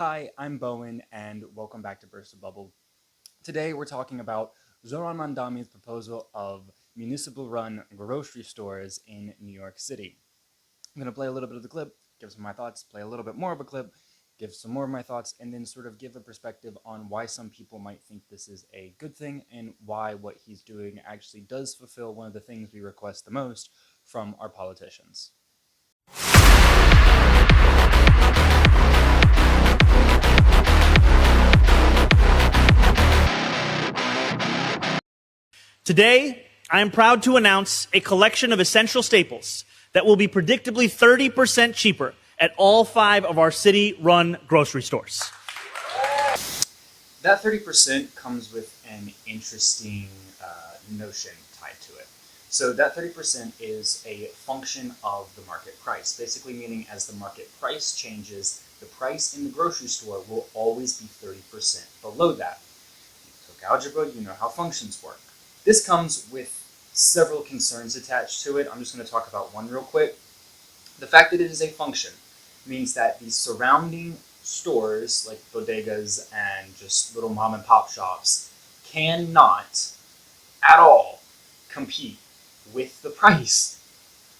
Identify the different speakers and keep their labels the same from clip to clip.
Speaker 1: Hi, I'm Bowen, and welcome back to Burst of Bubble. Today we're talking about Zoran Mandami's proposal of municipal-run grocery stores in New York City. I'm going to play a little bit of the clip, give some of my thoughts, play a little bit more of a clip, give some more of my thoughts, and then sort of give a perspective on why some people might think this is a good thing and why what he's doing actually does fulfill one of the things we request the most from our politicians.
Speaker 2: Today, I am proud to announce a collection of essential staples that will be predictably 30% cheaper at all 5 of our city-run grocery stores.
Speaker 1: That 30% comes with an interesting notion tied to it. So that 30% is a function of the market price, basically meaning as the market price changes, the price in the grocery store will always be 30% below that. You took algebra, you know how functions work. This comes with several concerns attached to it. I'm just going to talk about one real quick. The fact that it is a function means that the surrounding stores, like bodegas and just little mom and pop shops, cannot at all compete with the price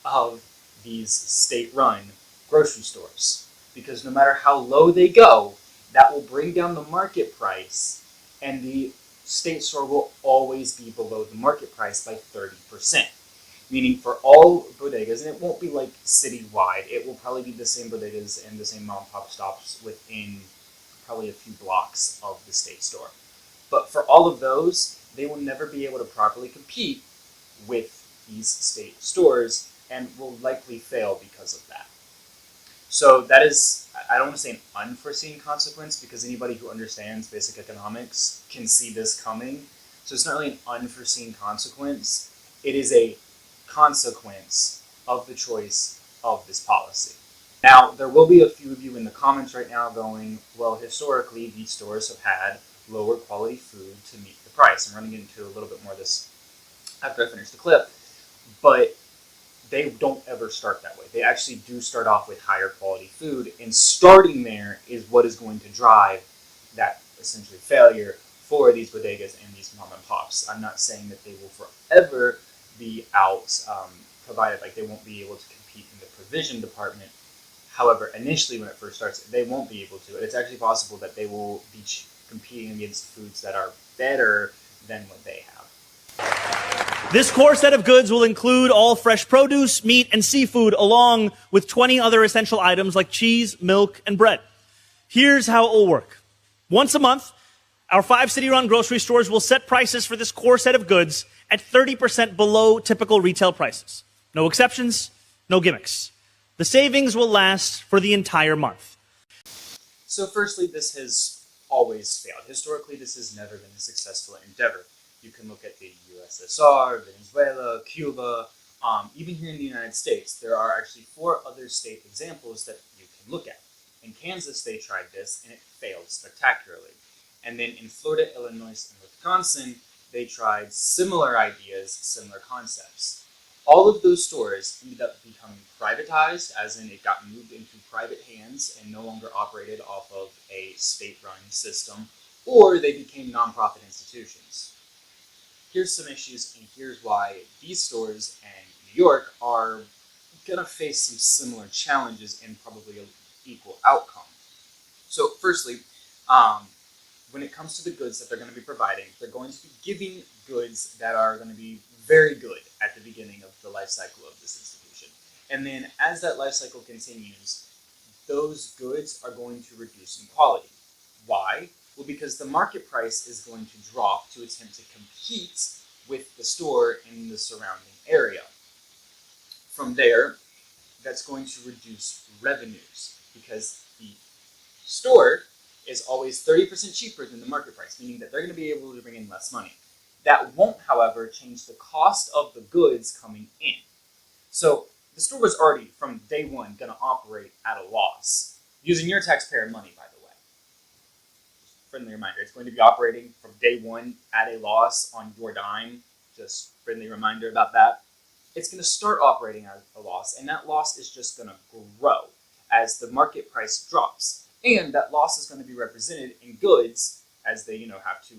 Speaker 1: of these state-run grocery stores. Because no matter how low they go, that will bring down the market price, and the state store will always be below the market price by 30%. Meaning for all bodegas, and it won't be like citywide, it will probably be the same bodegas and the same mom and pop shops within probably a few blocks of the state store. But for all of those, they will never be able to properly compete with these state stores and will likely fail because of that. So that is, I don't want to say an unforeseen consequence, because anybody who understands basic economics can see this coming. So it's not really an unforeseen consequence. It is a consequence of the choice of this policy. Now, there will be a few of you in the comments right now going, well, historically, these stores have had lower quality food to meet the price. I'm running into a little bit more of this after I finish the clip, but they don't ever start that way. They actually do start off with higher quality food, and starting there is what is going to drive that essentially failure for these bodegas and these mom and pops. I'm not saying that they will forever be out provided, like they won't be able to compete in the provision department. However, initially when it first starts, they won't be able to. It's actually possible that they will be competing against foods that are better than what they have.
Speaker 2: This core set of goods will include all fresh produce, meat, and seafood, along with 20 other essential items like cheese, milk, and bread. Here's how it will work. Once a month, our 5 city-run grocery stores will set prices for this core set of goods at 30% below typical retail prices. No exceptions, no gimmicks. The savings will last for the entire month.
Speaker 1: So firstly, this has always failed. Historically, this has never been a successful endeavor. You can look at the USSR, Venezuela, Cuba, even here in the United States. There are actually 4 other state examples that you can look at. In Kansas, they tried this, and it failed spectacularly. And then in Florida, Illinois, and Wisconsin, they tried similar ideas, similar concepts. All of those stores ended up becoming privatized, as in it got moved into private hands and no longer operated off of a state-run system, or they became nonprofit institutions. Here's some issues, and here's why these stores in New York are going to face some similar challenges and probably an equal outcome. So firstly, when it comes to the goods that they're going to be providing, they're going to be giving goods that are going to be very good at the beginning of the life cycle of this institution. And then as that life cycle continues, those goods are going to reduce in quality. Why? Well, because the market price is going to drop to attempt to compete with the store in the surrounding area. From there, that's going to reduce revenues, because the store is always 30% cheaper than the market price, meaning that they're going to be able to bring in less money. That won't, however, change the cost of the goods coming in. So the store was already, from day one, going to operate at a loss, using your taxpayer money, by the way. Friendly reminder, it's going to be operating from day one at a loss on your dime. Just friendly reminder about that. It's going to start operating at a loss, and that loss is just going to grow as the market price drops. And that loss is going to be represented in goods as they, have to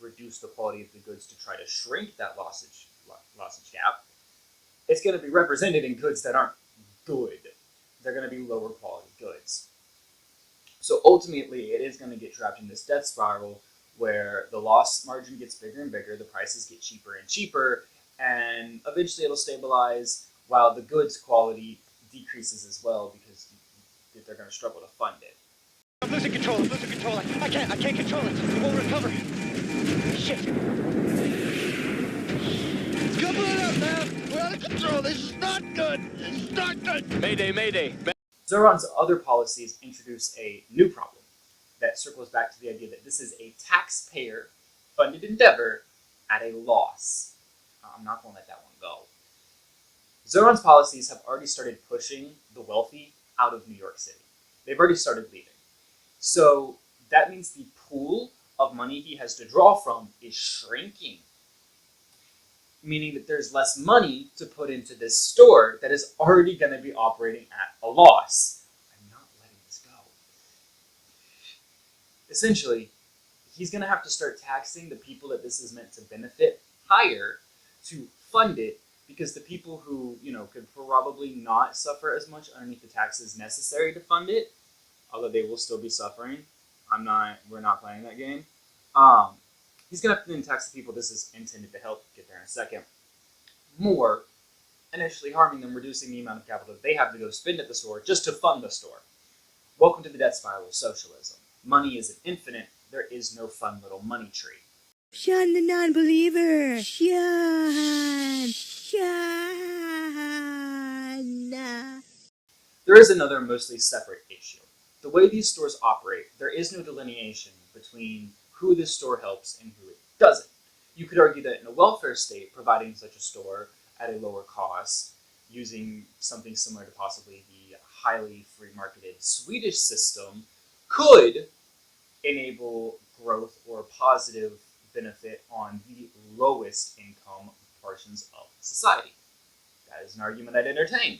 Speaker 1: reduce the quality of the goods to try to shrink that lossage gap. It's going to be represented in goods that aren't good. They're going to be lower quality goods. So ultimately, it is going to get trapped in this death spiral where the loss margin gets bigger and bigger, the prices get cheaper and cheaper, and eventually it'll stabilize while the goods quality decreases as well because they're going to struggle to fund it.
Speaker 3: I'm losing control. I can't control it. It won't recover. Shit. Come on up, man. We're out of control. This is not good. It's not good. Mayday.
Speaker 1: Zoran's other policies introduce a new problem that circles back to the idea that this is a taxpayer-funded endeavor at a loss. I'm not going to let that one go. Zoran's policies have already started pushing the wealthy out of New York City. They've already started leaving. So that means the pool of money he has to draw from is shrinking, meaning that there's less money to put into this store that is already going to be operating at a loss. I'm not letting this go. Essentially, he's going to have to start taxing the people that this is meant to benefit higher to fund it, because the people who, could probably not suffer as much underneath the taxes necessary to fund it, although they will still be suffering. We're not playing that game. He's going to have to then tax the people this is intended to help, get there in a second, more, initially harming them, reducing the amount of capital that they have to go spend at the store just to fund the store. Welcome to the death spiral of socialism. Money isn't infinite. There is no fun little money tree.
Speaker 4: Shun the non-believer. Shun.
Speaker 1: There is another mostly separate issue. The way these stores operate, there is no delineation between who this store helps and who it doesn't. You could argue that in a welfare state, providing such a store at a lower cost, using something similar to possibly the highly free-marketed Swedish system, could enable growth or positive benefit on the lowest income portions of society. That is an argument I'd entertain.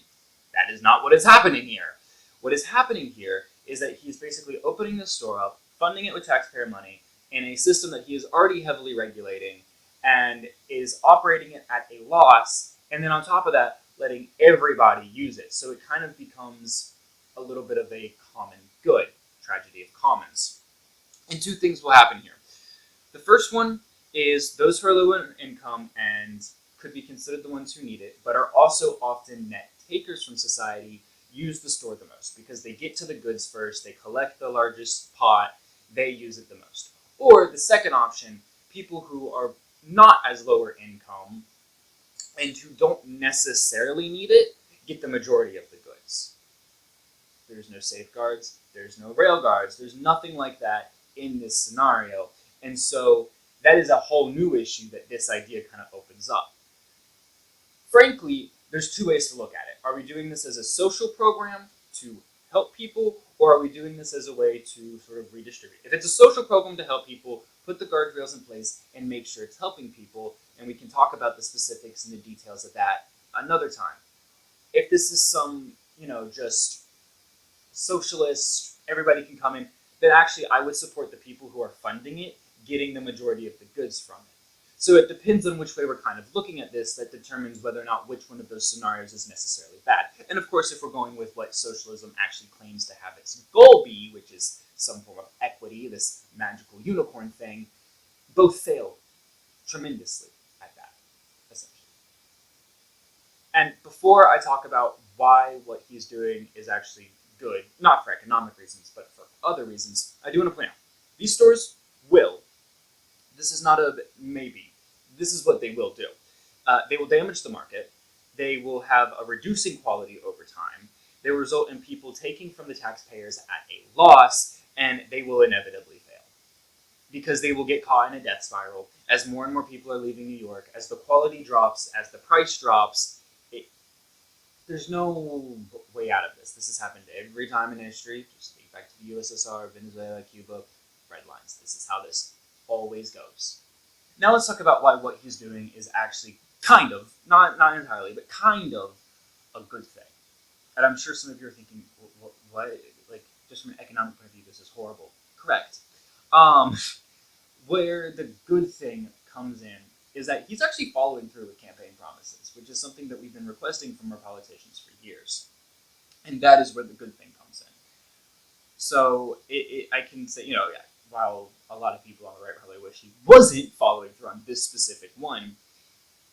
Speaker 1: That is not what is happening here. What is happening here is that he's basically opening the store up, funding it with taxpayer money, in a system that he is already heavily regulating, and is operating it at a loss, and then on top of that, letting everybody use it. So it kind of becomes a little bit of a common good, tragedy of commons. And two things will happen here. The first one is those who are low in income and could be considered the ones who need it, but are also often net takers from society, use the store the most because they get to the goods first, they collect the largest pot, they use it the most. Or the second option, people who are not as lower income and who don't necessarily need it, get the majority of the goods. There's no safeguards, there's no rail guards, there's nothing like that in this scenario. And so that is a whole new issue that this idea kind of opens up. Frankly, there's two ways to look at it. Are we doing this as a social program to help people, or are we doing this as a way to sort of redistribute? If it's a social program to help people, put the guardrails in place and make sure it's helping people, and we can talk about the specifics and the details of that another time. If this is some, just socialist, everybody can come in, then actually I would support the people who are funding it, getting the majority of the goods from it. So it depends on which way we're kind of looking at this that determines whether or not which one of those scenarios is necessarily bad. And of course, if we're going with what socialism actually claims to have its goal be, which is some form of equity, this magical unicorn thing, both fail tremendously at that, essentially. And before I talk about why what he's doing is actually good, not for economic reasons, but for other reasons, I do want to point out, these stores will, this is not a maybe, this is what they will do. They will damage the market. They will have a reducing quality over time. They will result in people taking from the taxpayers at a loss, and they will inevitably fail. Because they will get caught in a death spiral as more and more people are leaving New York, as the quality drops, as the price drops. There's no way out of this. This has happened every time in history. Just think back to the USSR, Venezuela, Cuba, red lines. This is how this always goes. Now let's talk about why what he's doing is actually kind of, not entirely, but kind of a good thing. And I'm sure some of you are thinking, what, like, just from an economic point of view, this is horrible. Correct. Where the good thing comes in is that he's actually following through with campaign promises, which is something that we've been requesting from our politicians for years. And that is where the good thing comes in. So I can say, while a lot of people on the right probably wish he wasn't following through on this specific one,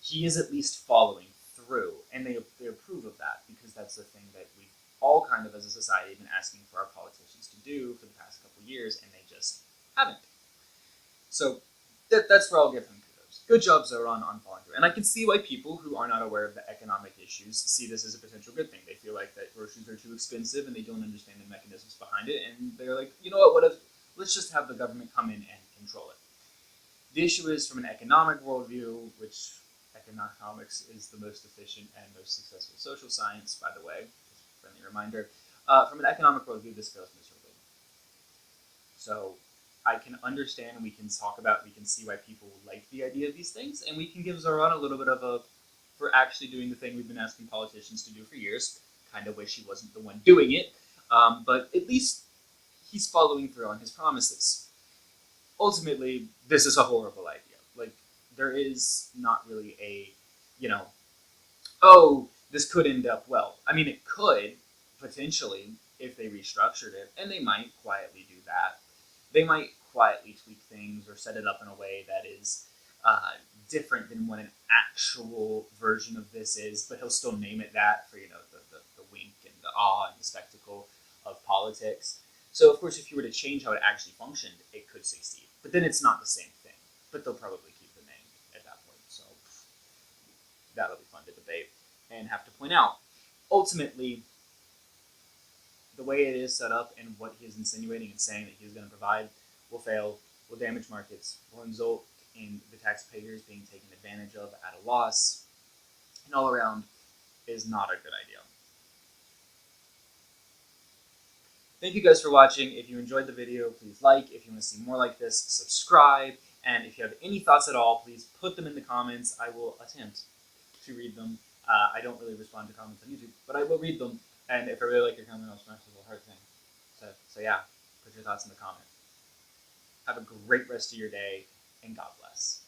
Speaker 1: he is at least following through. And they approve of that, because that's the thing that we've all kind of as a society been asking for our politicians to do for the past couple years, and they just haven't. So that's where I'll give him kudos. Good job, Zoran, on following through. And I can see why people who are not aware of the economic issues see this as a potential good thing. They feel like that groceries are too expensive and they don't understand the mechanisms behind it, and they're like, you know what if, let's just have the government come in and control it. The issue is, from an economic worldview, which economics is the most efficient and most successful social science, by the way, just a friendly reminder, from an economic worldview, this fails miserably. So I can understand, and we can see why people like the idea of these things, and we can give Zoran a little bit of for actually doing the thing we've been asking politicians to do for years. Kind of wish he wasn't the one doing it, but at least he's following through on his promises. Ultimately, this is a horrible idea. Like, there is not really a, this could end up well. I mean, it could, potentially, if they restructured it, and they might quietly do that. They might quietly tweak things or set it up in a way that is different than what an actual version of this is, but he'll still name it that for, the wink and the awe and the spectacle of politics. So, of course, if you were to change how it actually functioned, it could succeed. But then it's not the same thing. But they'll probably keep the name at that point. So that'll be fun to debate and have to point out. Ultimately, the way it is set up and what he is insinuating and saying that he's going to provide will fail, will damage markets, will result in the taxpayers being taken advantage of at a loss, and all around is not a good idea. Thank you guys for watching. If you enjoyed the video, please like. If you want to see more like this, subscribe. And if you have any thoughts at all, please put them in the comments. I will attempt to read them. I don't really respond to comments on YouTube, but I will read them. And if I really like your comment, I'll smash the little heart thing. So yeah, put your thoughts in the comment. Have a great rest of your day, and God bless.